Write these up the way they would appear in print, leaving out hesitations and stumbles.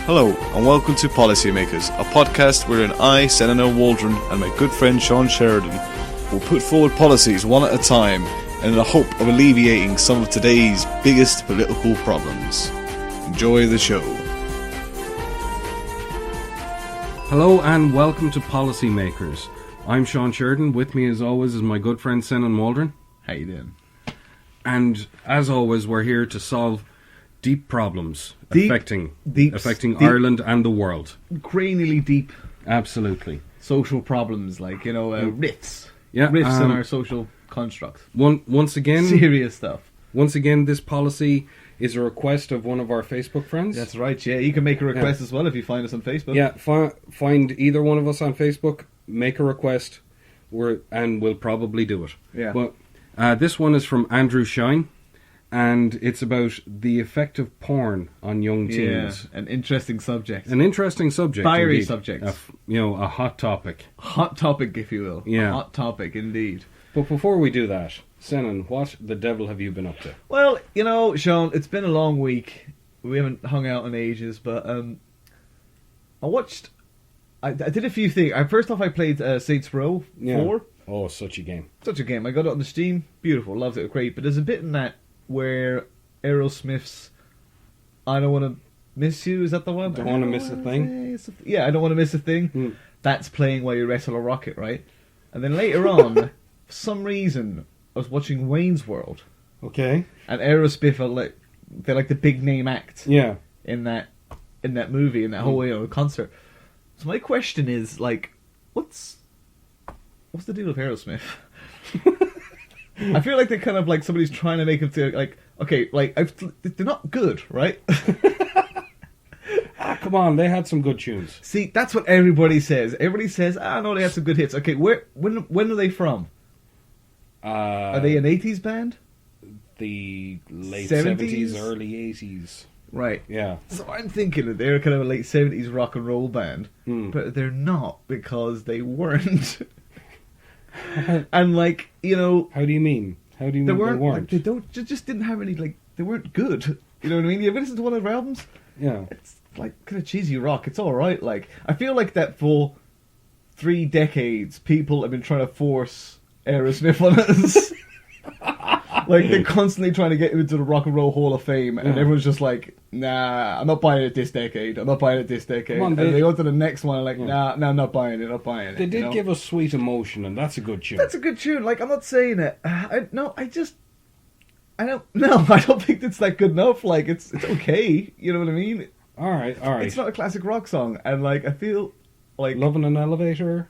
Hello, and welcome to Policymakers, a podcast wherein I, Senator Waldron, and my good friend Sean Sheridan will put forward policies one at a time in the hope of alleviating some of today's biggest political problems. Enjoy the show. Hello and welcome to Policymakers. I'm Sean Sheridan. With me as always is my good friend Senan Waldron. How you doing? And as always, we're here to solve deep problems affecting Ireland and the world. Cranially deep. Absolutely. Social problems, like, rifts. Yeah, rifts in our social constructs. Once again, serious stuff. Once again, this policy is a request of one of our Facebook friends. That's right, yeah. You can make a request as well if you find us on Facebook. Yeah, find either one of us on Facebook, make a request, and we'll probably do it. Yeah. But this one is from Andrew Shine, and it's about the effect of porn on young teens. Yeah, an interesting subject. An interesting subject. Fiery indeed. subject. A hot topic. Hot topic, if you will. Yeah. A hot topic, indeed. But before we do that, Senan, what the devil have you been up to? Well, Sean, it's been a long week. We haven't hung out in ages, but I did a few things. First off, I played Saints Row 4. Oh, such a game. Such a game. I got it on the Steam. Beautiful. Loved it. Great. But there's a bit in that where Aerosmith's I Don't Want to Miss You, is that the one? Don't Want to Miss a Thing? Yeah, I Don't Want to Miss a Thing. That's playing while you wrestle a rocket, right? And then later on, for some reason, I was watching Wayne's World. Okay. And Aerosmith are they're like the big name act. Yeah. In that movie, in that whole concert. So my question is, what's the deal with Aerosmith? I feel like they're kind of like somebody's trying to make them feel they're not good, right? Come on, they had some good tunes. See, that's what everybody says. Everybody says, no, they had some good hits. Okay, when are they from? Are they an 80s band? The late 70s? 70s, early 80s. Right. Yeah. So I'm thinking that they're kind of a late 70s rock and roll band, but they're not because they weren't. And how do you mean? How do you mean they weren't? They just didn't have any they weren't good. You know what I mean? You ever listen to one of their albums? Yeah. It's kind of cheesy rock. It's all right. I feel like that for 3 decades, people have been trying to force Aerosmith on us. They're constantly trying to get into the Rock and Roll Hall of Fame, and everyone's just like, nah, I'm not buying it this decade. I'm not buying it this decade. And they go to the next one, nah, I'm not buying it. They did give us Sweet Emotion, and that's a good tune. That's a good tune. I'm not saying it. I don't think it's that good enough. It's okay. You know what I mean? All right. It's not a classic rock song, and I feel like Love in an Elevator.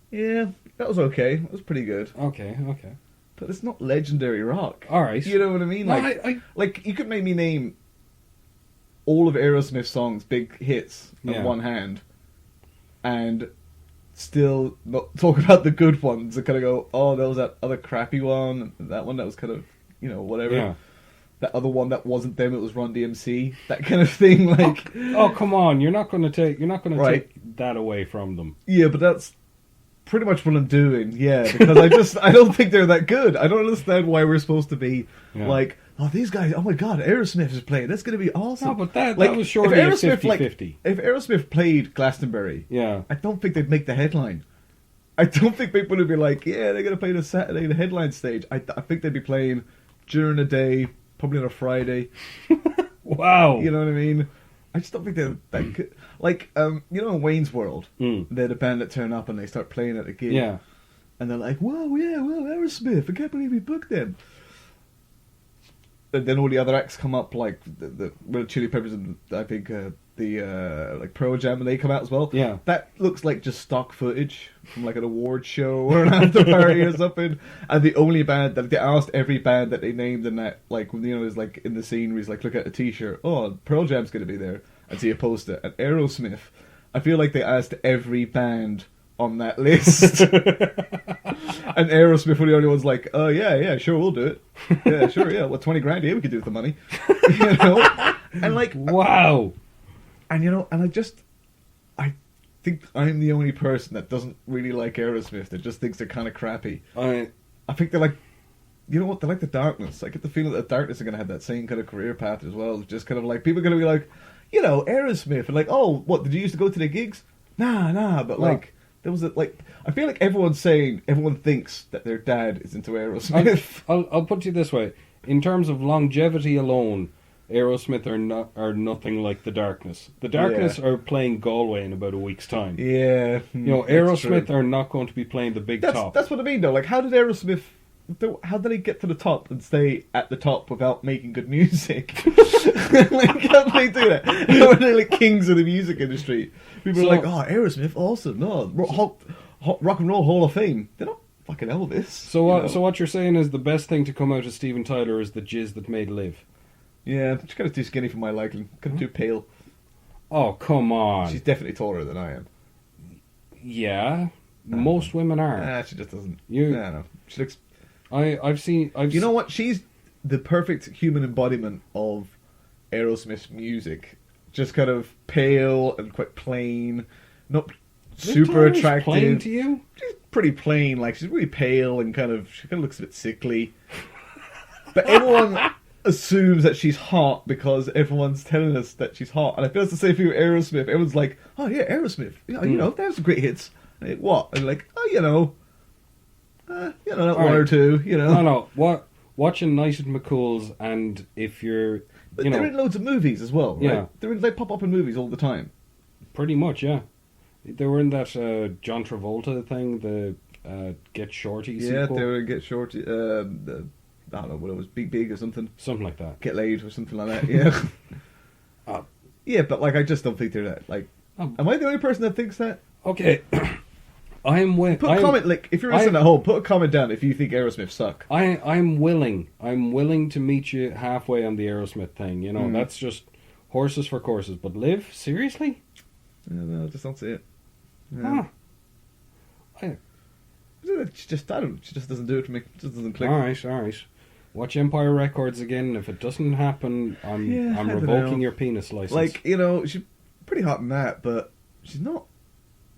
Yeah, that was okay. It was pretty good. Okay. But it's not legendary rock. All right. You know what I mean? You could make me name all of Aerosmith's songs, big hits, on one hand, and still not talk about the good ones and kind of go, oh, there was that other crappy one, that one that was kind of, whatever. Yeah. That other one that wasn't them, it was Run DMC, that kind of thing. Oh, come on! You're not going to take that away from them. Yeah, but that's pretty much what I'm doing, because I don't think they're that good. I don't understand why we're supposed to be these guys, oh my god, Aerosmith is playing, that's going to be awesome. No, but that was surely a 50-50. If Aerosmith played Glastonbury, I don't think they'd make the headline. I don't think people would be like, yeah, they're going to play the Saturday, the headline stage. I think they'd be playing during the day, probably on a Friday. Wow. You know what I mean? I just don't think they're that good. In Wayne's World, they're the band that turn up and they start playing at a gig. Yeah. And they're like, Aerosmith, I can't believe we booked them. And then all the other acts come up, like the Red Chili Peppers and I think the Pearl Jam, and they come out as well. Yeah. That looks like just stock footage from an award show or an after party or something. And the only band that they asked every band that they named in that, is in the scene where he's look at a t-shirt, oh, Pearl Jam's going to be there, and see a poster. And Aerosmith, I feel like they asked every band on that list. And Aerosmith were the only ones yeah, sure, we'll do it. Yeah, sure, yeah. Well, 20 grand, yeah, we could do it with the money. And wow. And I think I'm the only person that doesn't really like Aerosmith, that just thinks they're kind of crappy. I think they're you know what, they're like the Darkness. I get the feeling that the Darkness are going to have that same kind of career path as well. Just kind of people are going to be you know, Aerosmith, and like, oh, what, did you used to go to the gigs? Nah, but like, there was I feel like everyone thinks that their dad is into Aerosmith. I'll put it this way. In terms of longevity alone, Aerosmith are nothing like The Darkness. The Darkness are playing Galway in about a week's time. Yeah. You know, Aerosmith are not going to be playing the big top. That's what I mean, though. Like, how did they get to the top and stay at the top without making good music? Like, how did they do that? How are they like kings of the music industry? People are like, oh, Aerosmith, awesome. No, Rock and Roll Hall of Fame. They're not fucking Elvis. So what you're saying is the best thing to come out of Steven Tyler is the jizz that made Live. Yeah, she's kind of too skinny for my liking. Kind of too pale. Oh, come on. She's definitely taller than I am. Yeah, most women are. She just doesn't. I You, don't know. She looks. You know what? She's the perfect human embodiment of Aerosmith's music. Just kind of pale and quite plain, not super attractive. Plain to you? She's pretty plain. Like, she's really pale and she kind of looks a bit sickly. But everyone assumes that she's hot because everyone's telling us that she's hot. And I feel it's the same thing with Aerosmith. Everyone's like, oh yeah, Aerosmith. You know, they have some great hits. And like, what? And like, oh, that one or two, you know. No. What? Watching Night at McCool's, and if you're, But they're in loads of movies as well, right? Yeah. They pop up in movies all the time. Pretty much, yeah. They were in that John Travolta thing, the Get Shorty sequel. Yeah, they were in Get Shorty. I don't know what it was, Big or something. Something like that. Get Laid or something like that. Yeah. Yeah, but like I just don't think they're that. Like, am I the only person that thinks that? Okay. Put a comment, like, if you're listening at home, put a comment down if you think Aerosmith suck. I'm willing to meet you halfway on the Aerosmith thing. You know, that's just horses for courses. But Live, seriously? Yeah, no, I just don't see it. Yeah. She just doesn't do it for me. It just doesn't click. All right. Watch Empire Records again. If it doesn't happen, I'm revoking your penis license. Like, you know, she's pretty hot in that, but she's not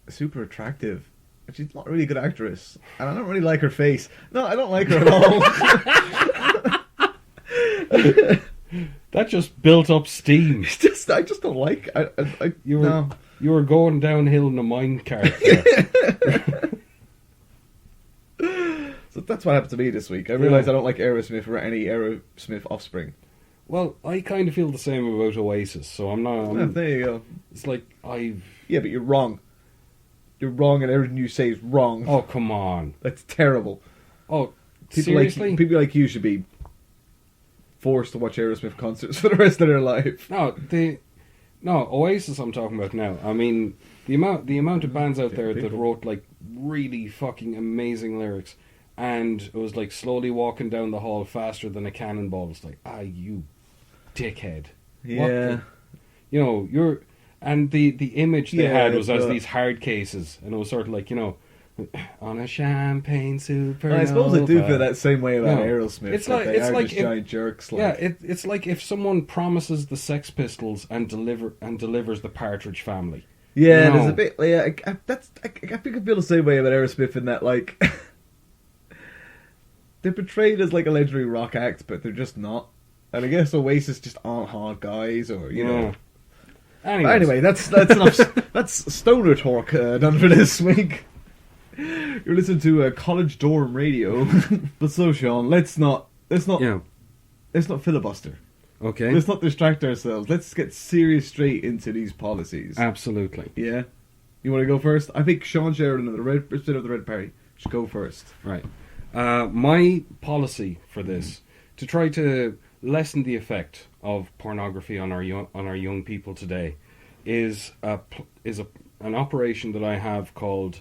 super attractive. She's not a really good actress, and I don't really like her face. No, I don't like her at all. That just built up steam. I just don't like. You were going downhill in a mine cart. So that's what happened to me this week. I realised I don't like Aerosmith or any Aerosmith offspring. Well, I kind of feel the same about Oasis, so I'm not. There you go. It's like Yeah, but you're wrong. You're wrong, and everything you say is wrong. Oh, come on. That's terrible. Oh, seriously? People like you should be forced to watch Aerosmith concerts for the rest of their life. No, Oasis I'm talking about now. I mean, the amount of bands out there that wrote, like, really fucking amazing lyrics, and it was like slowly walking down the hall faster than a cannonball. It's like, you dickhead. Yeah. You're... And the image they had was as these hard cases, and it was sort of like, on a champagne supernova. I suppose I do feel that same way about Aerosmith. It's like giant jerks. Like. Yeah, it's like if someone promises the Sex Pistols and delivers the Partridge Family. Yeah, there's a bit. Yeah, I think I feel the same way about Aerosmith in that, like, they're portrayed as like a legendary rock act, but they're just not. And I guess Oasis just aren't hard guys, or you know. Anyway, that's enough. That's Stoner Talk done for this week. You're listening to College Dorm Radio. But so, Sean, let's not filibuster. Okay. Let's not distract ourselves. Let's get serious straight into these policies. Absolutely. Yeah. You want to go first? I think Sean Sheridan of the Red Party should go first. Right. My policy for this, to try to lessen the effect of pornography on our young people today, is an operation that I have called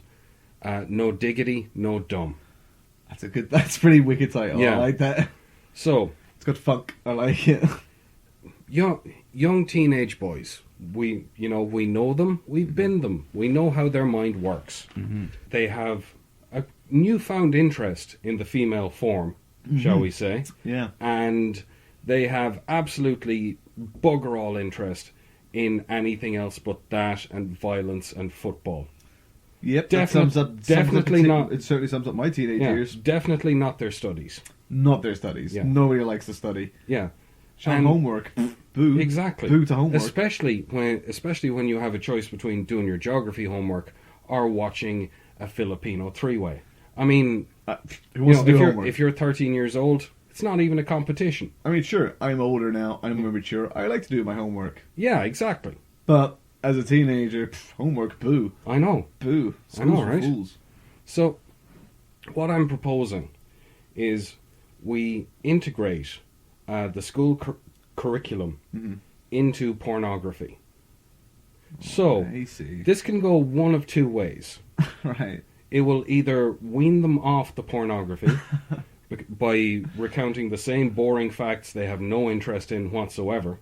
No Diggity, No Dumb. That's a pretty wicked title. Yeah. I like that. So it's got funk. I like it. Young teenage boys. We know them. We've been them. We know how their mind works. Mm-hmm. They have a newfound interest in the female form, shall we say? Yeah. And they have absolutely bugger all interest in anything else but that and violence and football. Yep, definitely not. It certainly sums up my teenage years. Definitely not their studies. Not their studies. Yeah. Nobody likes to study. Yeah. Sean, homework. Boo. Exactly. Boo to homework. Especially when you have a choice between doing your geography homework or watching a Filipino three-way. I mean, who wants to do if homework? you're 13 years old, it's not even a competition. I mean, sure, I'm older now. I'm more mature. I like to do my homework. Yeah, exactly. But as a teenager, homework, boo. I know. Boo. I know, Schools for right? fools. So, what I'm proposing is we integrate the school curriculum into pornography. So, I see. this can go one of two ways. Right. It will either wean them off the pornography by recounting the same boring facts they have no interest in whatsoever,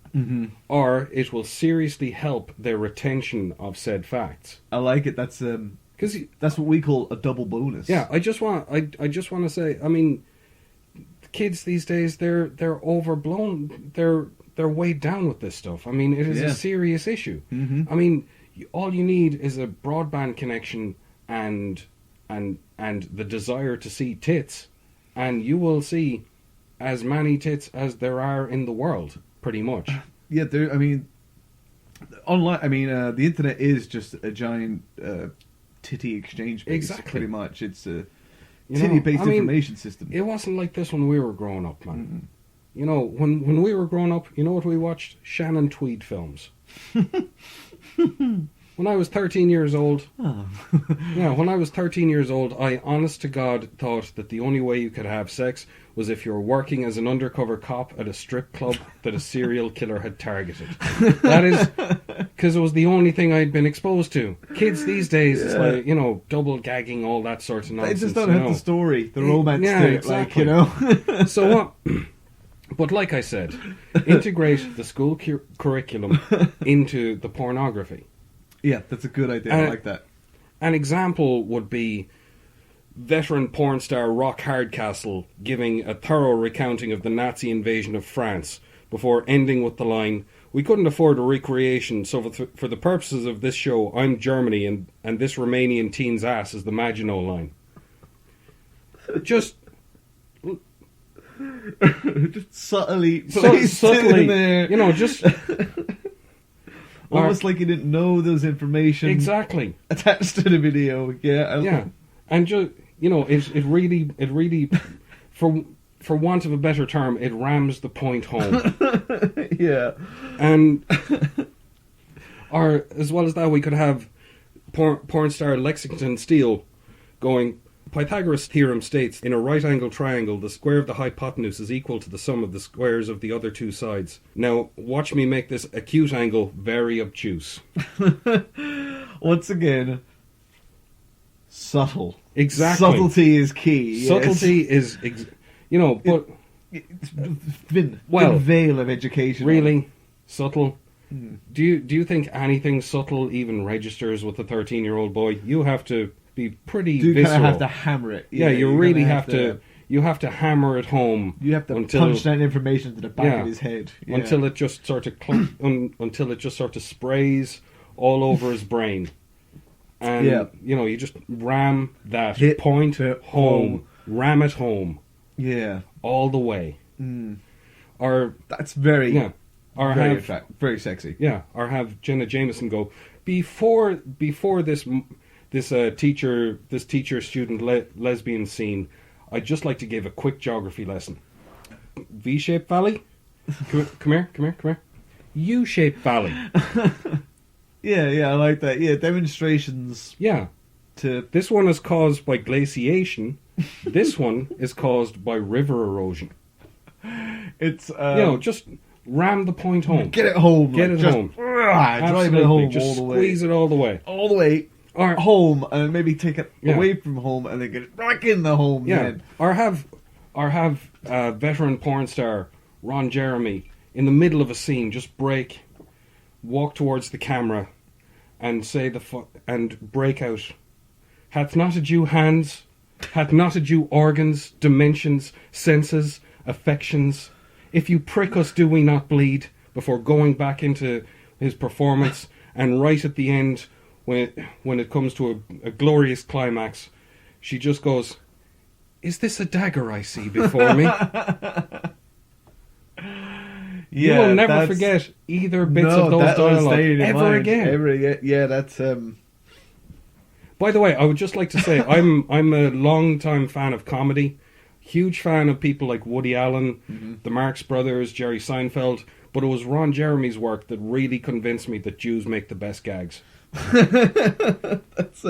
or it will seriously help their retention of said facts. I like it. That's what we call a double bonus. Yeah, I just want to say, I mean, kids these days they're overblown. They're weighed down with this stuff. I mean, it is a serious issue. I mean, all you need is a broadband connection and the desire to see tits, and you will see as many tits as there are in the world, pretty much. Yeah, I mean, online. I mean, the internet is just a giant titty exchange base. Exactly. Pretty much, it's a titty-based information system. It wasn't like this when we were growing up, man. You know, when we were growing up, you know what we watched? Shannon Tweed films. When I was 13 years old, when I was 13 years old, I honest to God thought that the only way you could have sex was if you were working as an undercover cop at a strip club that a serial killer had targeted. That is because it was the only thing I'd been exposed to. Kids these days, it's like, you know, double gagging, all that sort of nonsense. They just don't have the story, the romance to it, exactly. like, you know. So what? But like I said, integrate the school curriculum into the pornography. Yeah, that's a good idea. I like that. An example would be veteran porn star Rock Hardcastle giving a thorough recounting of the Nazi invasion of France before ending with the line, "We couldn't afford a recreation, so for the purposes of this show, I'm Germany and this Romanian teen's ass is the Maginot Line." Just subtly, subtly, in there. you know, just almost like you didn't know there was information exactly attached to the video. Yeah, and just, you know, it really, for want of a better term, it rams the point home. Yeah, and or as well as that, we could have porn star Lexington Steele going, Pythagoras' theorem states, in a right-angled triangle, the square of the hypotenuse is equal to the sum of the squares of the other two sides. Now, watch me make this acute angle very obtuse. Once again, subtle. Exactly. Subtlety is key. Subtlety is, you know, but... It's thin Well, veil of education. Really? Subtle? Do you think anything subtle even registers with a 13-year-old boy? You have to be pretty You kind visceral. of have to hammer it. Yeah, you really have to. You have to hammer it home. You have to punch that information to the back of his head until it just sort of until it just sort of sprays all over his brain, and you know, you just ram that point home, ram it home, all the way. Or that's very or very have very sexy. Yeah, or have Jenna Jameson go before this teacher student lesbian scene. I'd just like to give a quick geography lesson. V-shaped valley? Come here. U-shaped valley. Yeah, I like that. Yeah, demonstrations. Yeah. This one is caused by glaciation. This one is caused by river erosion. It's just ram the point home. Get it home. Get it home. Drive it home just all the way. Squeeze it all the way. All the way. Or home, and maybe take it away from home, and then get it back in the home. Yeah, then. or have veteran porn star Ron Jeremy in the middle of a scene just walk towards the camera, and say and break out. Hath not a Jew hands? Hath not a Jew organs, dimensions, senses, affections? If you prick us, do we not bleed? Before going back into his performance, and right at the end, when it comes to a glorious climax, she just goes, "Is this a dagger I see before me?" You will never forget either bits of those dialogue ever again. Yeah, that's... By the way, I would just like to say I'm a long-time fan of comedy. Huge fan of people like Woody Allen, the Marx Brothers, Jerry Seinfeld. But it was Ron Jeremy's work that really convinced me that Jews make the best gags. That's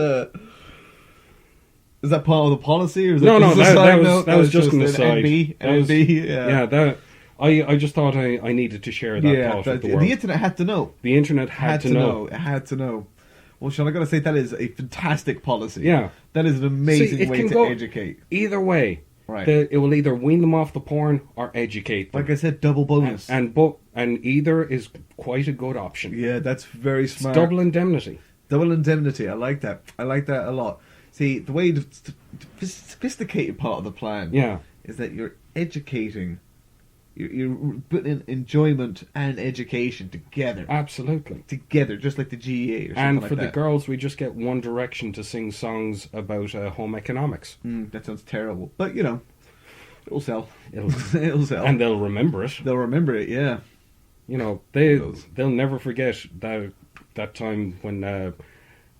Is that part of the policy, or is no, that that was just an aside. NB. I just thought I needed to share that thought with the world. The internet had to know. The internet had to know. It had to know. Well, Sean, I gotta say that is a fantastic policy. Yeah, that is an amazing way to educate. Either way, right? It will either wean them off the porn or educate them. Like I said, double bonus, and either is quite a good option. Yeah, that's very smart. It's double indemnity. Double indemnity. I like that. I like that a lot. See, the way the sophisticated part of the plan, is that you're educating. You're putting in enjoyment and education together. Absolutely. Together, just like the GEA or something like that. And for the girls, we just get One Direction to sing songs about home economics. That sounds terrible. But, it'll sell. It'll sell. And they'll remember it. They'll remember it, yeah. They'll never forget that time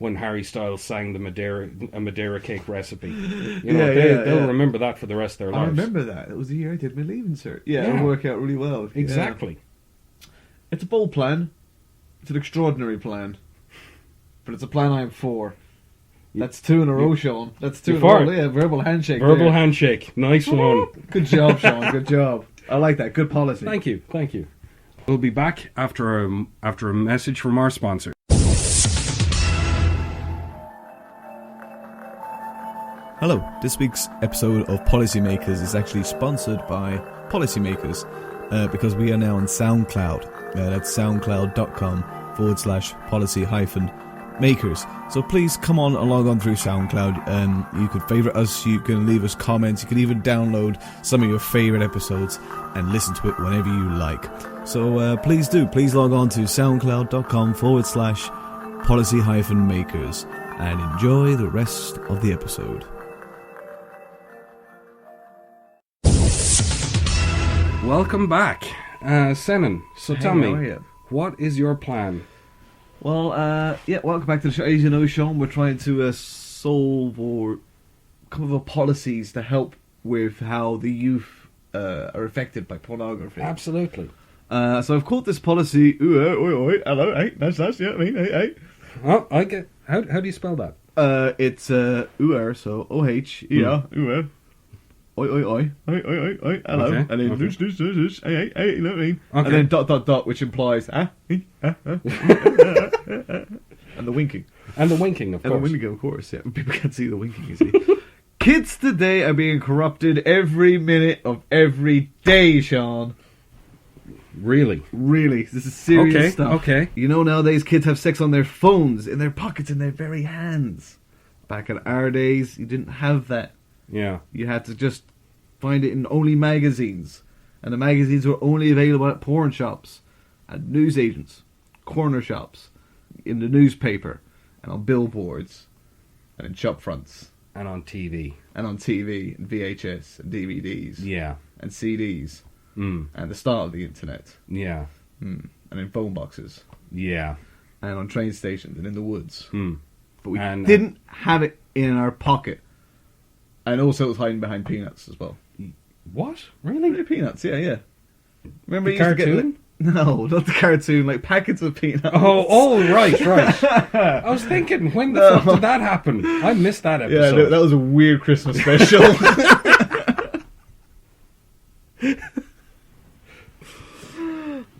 when Harry Styles sang the Madeira cake recipe. They'll remember that for the rest of their lives. I remember that. It was the year I did my leaving cert. It'll work out really well. Exactly. Yeah. It's a bold plan. It's an extraordinary plan. But it's a plan I'm for. That's two in a row, Sean. That's two in a row. Yeah, verbal handshake. Verbal handshake. Nice one. Good job, Sean. Good job. I like that. Good policy. Thank you. We'll be back after a message from our sponsor. Hello, this week's episode of Policymakers is actually sponsored by Policymakers because we are now on SoundCloud. That's soundcloud.com/policy-makers. So please come on and log on through SoundCloud. You can favourite us, you can leave us comments, you can even download some of your favourite episodes and listen to it whenever you like. So please log on to soundcloud.com/policy-makers and enjoy the rest of the episode. Welcome back, Senan. So tell me, what is your plan? Well, welcome back to the show. As you know, Sean, we're trying to solve or come up with policies to help with how the youth are affected by pornography. Absolutely. So I've called this policy. Hello, hey, that's yeah. I mean, hey. Oh, I get. How do you spell that? It's so OH, yeah, oi, hello, okay, and then okay. hey, you know what I mean? Okay. And then ... which implies and the winking. And the winking, of course. And the winking, of course, yeah. People can't see the winking, you see. Kids today are being corrupted every minute of every day, Sean. Really? This is serious stuff. Okay. Nowadays kids have sex on their phones, in their pockets, in their very hands. Back in our days, you didn't have that. Yeah. You had to just find it in only magazines. And the magazines were only available at porn shops, at newsagents, corner shops, in the newspaper, and on billboards, and in shop fronts. And on TV. And VHS, and DVDs. Yeah. And CDs. And the start of the internet. Yeah. And in phone boxes. Yeah. And on train stations and in the woods. But we didn't have it in our pocket. And also it was hiding behind peanuts as well. What? Really? Peanuts, yeah. Remember the cartoon? No, not the cartoon, like packets of peanuts. Oh, right. I was thinking, when the fuck did that happen? I missed that episode. Yeah, that was a weird Christmas special.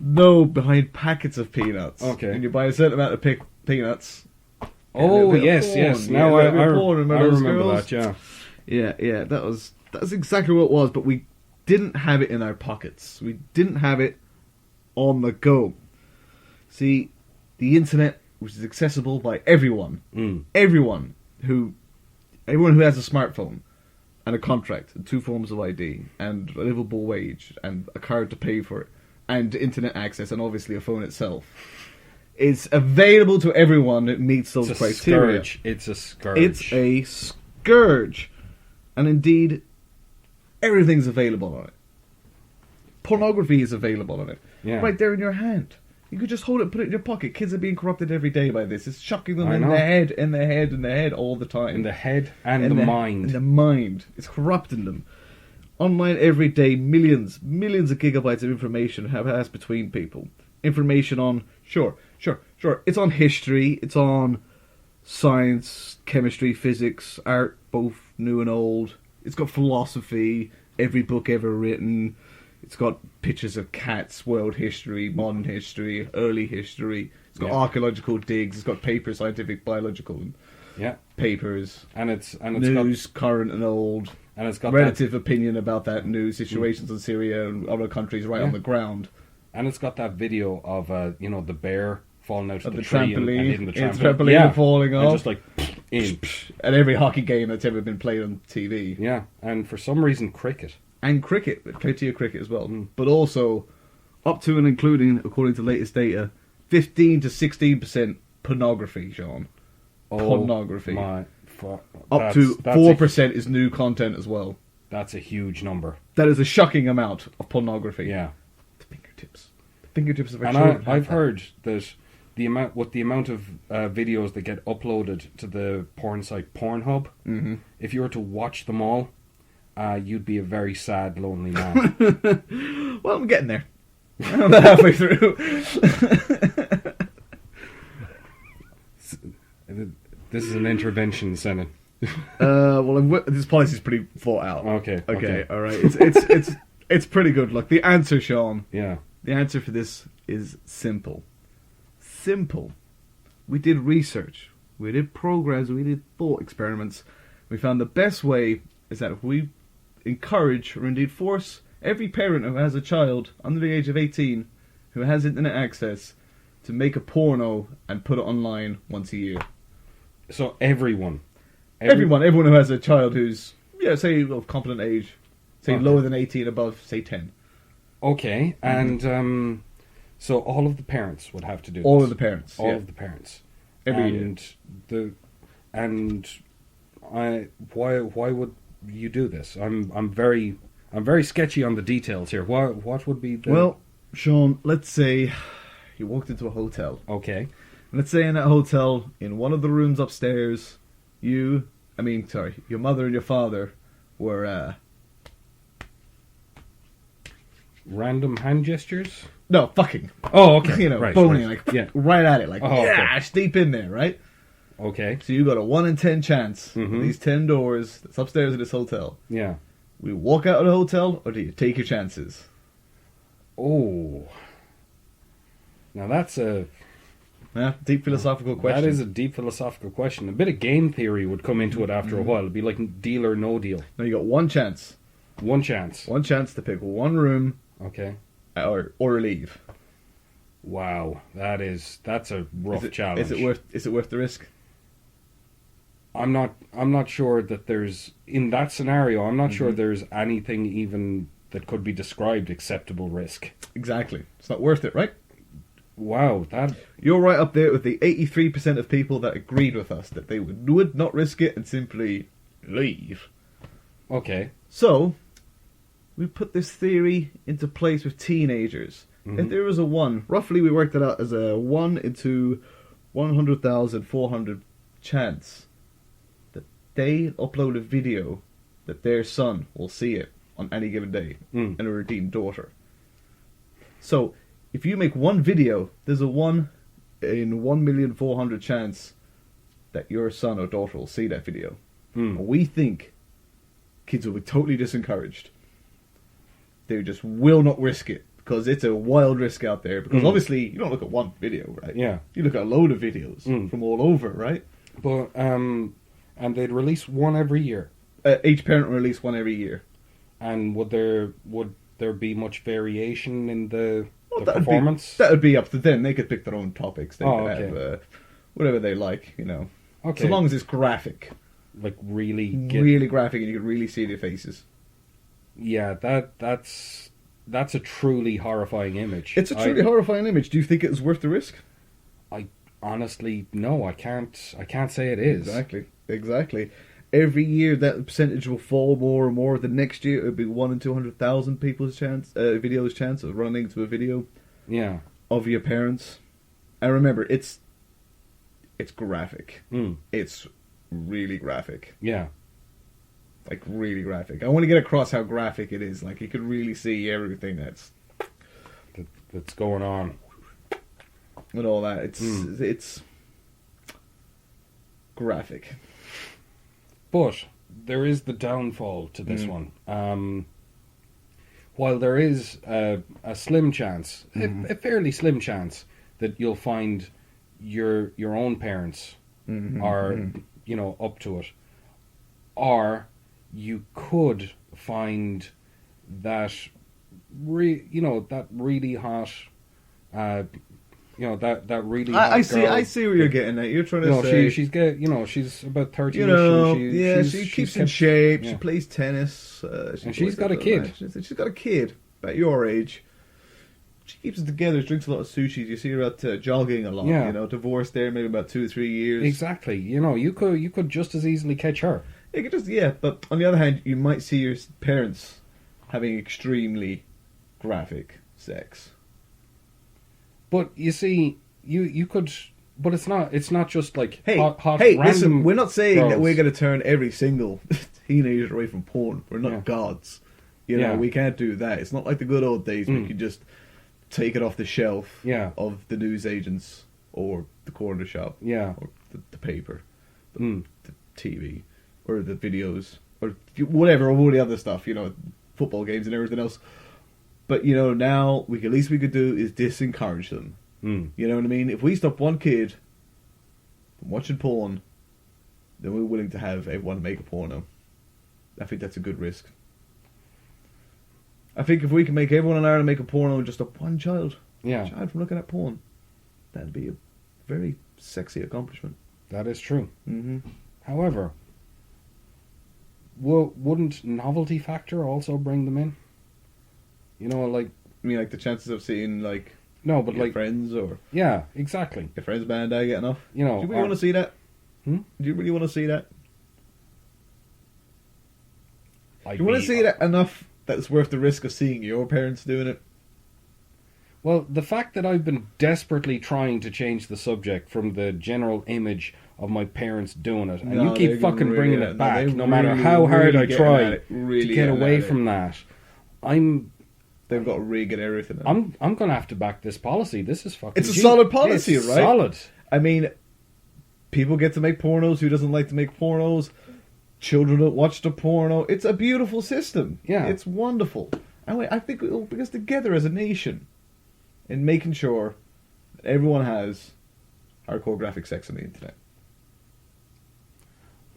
No, behind packets of peanuts. Okay. And you buy a certain amount of peanuts. Oh, yes. Now I remember that, yeah. Yeah, that's exactly what it was, but we didn't have it in our pockets. We didn't have it on the go. See, the internet, which is accessible by everyone, everyone who has a smartphone and a contract, and 2 forms of ID, and a livable wage, and a card to pay for it, and internet access, and obviously a phone itself, is available to everyone that meets those criteria. It's a scourge. It's a scourge. And indeed, everything's available on it. Pornography is available on it. Yeah. Right there in your hand. You could just hold it, put it in your pocket. Kids are being corrupted every day by this. It's shocking them I in know. the head, in the head, in the head all the time. In the head and In the mind. In the mind. It's corrupting them. Online every day, millions of gigabytes of information have passed between people. Information on, sure. It's on history, it's on science, chemistry, physics, art, both new and old. It's got philosophy, every book ever written. It's got pictures of cats, world history, modern history, early history. It's got archaeological digs. It's got papers, scientific, biological papers. And it's news, current and old. And it's got relative opinion about that news, situations in Syria and other countries right on the ground. And it's got that video of the bear falling out of the trampoline, tree and hitting the it's trampoline, and falling off, and just like in. And every hockey game that's ever been played on TV. Yeah, and for some reason cricket. And cricket, plenty of cricket as well. But also, up to and including, according to latest data, 15 to 16% pornography, Sean. Pornography. Up to 4% is new content as well. That's a huge number. That is a shocking amount of pornography. Yeah. The fingertips of our and children. I've heard that the amount of videos that get uploaded to the porn site Pornhub, if you were to watch them all, you'd be a very sad, lonely man. Well, I'm getting there. I'm about halfway through. This is an intervention, Senan. This policy is pretty thought out. Okay. All right. It's pretty good. Look, the answer, Sean. Yeah. The answer for this is simple. Simple. We did research. We did programs. We did thought experiments. We found the best way is that if we encourage or indeed force every parent who has a child under the age of 18 who has internet access to make a porno and put it online once a year. So everyone who has a child who's say of competent age, say lower than 18, above say 10. Okay, and so all of the parents would have to do all this. of the parents, all of the parents every year. Why would you do this? I'm very sketchy on the details here. What would be the... Well, Sean, let's say you walked into a hotel. Okay. Let's say in that hotel, in one of the rooms upstairs, your mother and your father were... Random hand gestures? No, fucking. Oh, okay. Right, boning, right. Right at it, okay. Deep in there, right? Okay. So you got a 1 in 10 chance on these 10 doors that's upstairs in this hotel. Yeah. We walk out of the hotel, or do you take your chances? Oh. Now that's a... deep philosophical question. That is a deep philosophical question. A bit of game theory would come into it after a while. It'd be like deal or no deal. Now you got one chance. One chance. One chance to pick one room. Okay. Or leave. Wow, that's a rough challenge. Is it worth the risk? I'm not sure that there's, in that scenario, I'm not sure there's anything even that could be described acceptable risk. Exactly. It's not worth it, right? Wow, you're right up there with the 83% of people that agreed with us that they would not risk it and simply leave. Okay. So, we put this theory into place with teenagers. If there was a 1, roughly we worked it out as a 1 into 100,400 chance that they upload a video that their son will see it on any given day, and a redeemed daughter. So, if you make one video, there's a 1 in 1,400,000 chance that your son or daughter will see that video. And we think kids will be totally disencouraged. They just will not risk it because it's a wild risk out there. Because obviously you don't look at one video, right? Yeah. You look at a load of videos from all over, right? But and they'd release one every year. Each parent will release one every year. And would there be much variation in the performance? That would be up to them. They could pick their own topics. They could okay. have whatever they like, Okay. So long as it's graphic. Like really graphic, and you can really see their faces. Yeah, that's a truly horrifying image. It's a truly horrifying image. Do you think it's worth the risk? I honestly no, I can't say it is. Exactly. every year that percentage will fall more and more. The next year it'll be 1 in 200,000 people's video's chance of running into a video Yeah. of your parents. And remember, it's graphic. It's really graphic. Yeah. Like, really graphic. I want to get across how graphic it is. Like, you can really see everything that's going on. and all that. It's graphic. But there is the downfall to this one. While there is a slim chance, a fairly slim chance, that you'll find your own parents are up to it, or you could find that that really hot that really hot I see. girl. I see where you're getting at. You're trying to say she's about 30. She keeps in shape. Yeah. She plays tennis. She's got a kid. She's got a kid about your age. She keeps it together. She drinks a lot of sushi. You see her out jogging a lot. Yeah. Divorced there maybe about 2 or 3 years. Exactly. You could just as easily catch her. You could but on the other hand, you might see your parents having extremely graphic sex. But you see, you could, but it's not just like Hey, hot listen, random we're not saying that girls. we're going to turn every single teenager away from porn. We're not gods. We can't do that. It's not like the good old days where you could just take it off the shelf of the newsagents or the corner shop or the paper, the TV or the videos or whatever, or all the other stuff, football games and everything else. But, now at least we could do is disencourage them. You know what I mean? If we stop one kid from watching porn, then we're willing to have everyone make a porno. I think that's a good risk. I think if we can make everyone in Ireland make a porno and just stop one child from looking at porn, that'd be a very sexy accomplishment. That is true. Mm-hmm. However, wouldn't novelty factor also bring them in? Like... I mean, like the chances of seeing, like... No, but like... friends or... Yeah, exactly. Your friends' band getting off. Do you really want to see that? Hmm? Do you really want to see that? Do you want to see that enough that it's worth the risk of seeing your parents doing it? Well, the fact that I've been desperately trying to change the subject from the general image of my parents doing it, and you keep fucking bringing it back, no matter how hard I try to get away from that, they've got to rig and everything. I'm going to have to back this policy. This is fucking... It's a solid policy, right? Solid. I mean, people get to make pornos. Who doesn't like to make pornos? Children don't watch the porno. It's a beautiful system. Yeah. It's wonderful. And I think it will bring us together as a nation in making sure that everyone has hardcore graphic sex on the internet.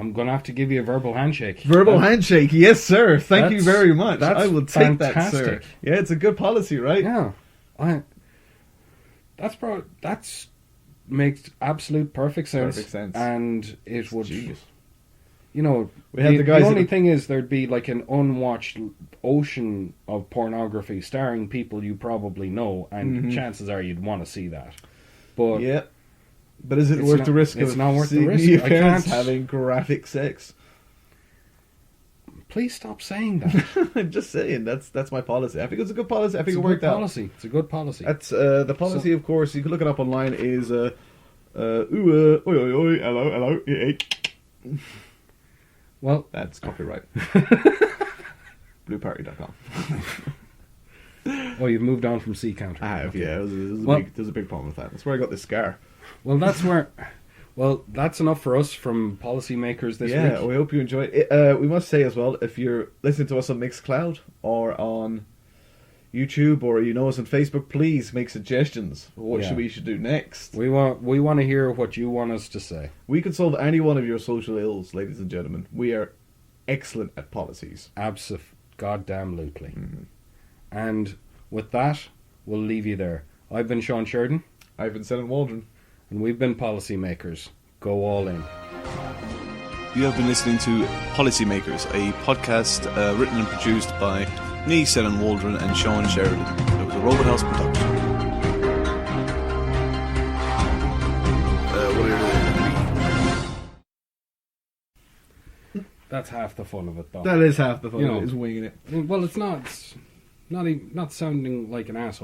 I'm going to have to give you a verbal handshake. Verbal handshake, yes, sir. Thank you very much. I will take fantastic. that, sir. Yeah, it's a good policy, right? Yeah. That's makes absolute perfect sense. Perfect sense. And it would... Genius. We have the guys only thing is there'd be like an unwatched ocean of pornography starring people you probably know, and chances are you'd want to see that. But yeah. But is it worth the risk of it's not worth the risk. your I parents can't... having graphic sex? Please stop saying that. I'm just saying, that's my policy. I think it's a good policy. I think it worked out. It's a good policy. That's the policy, of course. You can look it up online. Is oi oi oi hello. Well, that's copyright. Blueparty.com. Oh, you've moved on from C counter. I have, okay. yeah. There's a big problem with that. That's where I got this scar. Well, that's enough for us from policymakers this week. Yeah, we hope you enjoy it. We must say as well, if you're listening to us on Mixcloud or on YouTube or us on Facebook, please make suggestions for what we should do next. We want to hear what you want us to say. We could solve any one of your social ills, ladies and gentlemen. We are excellent at policies. Goddamn-lutely. Mm-hmm. And with that, we'll leave you there. I've been Sean Sheridan. I've been Senan Waldron. And we've been Policymakers. Go all in. You have been listening to Policymakers, a podcast written and produced by me, Senan Waldron, and Sean Sheridan. It was a Robot House production. What are you doing? That's half the fun of it, though. That is half the fun. You know. Is winging it. Well, it's not. It's not sounding like an asshole.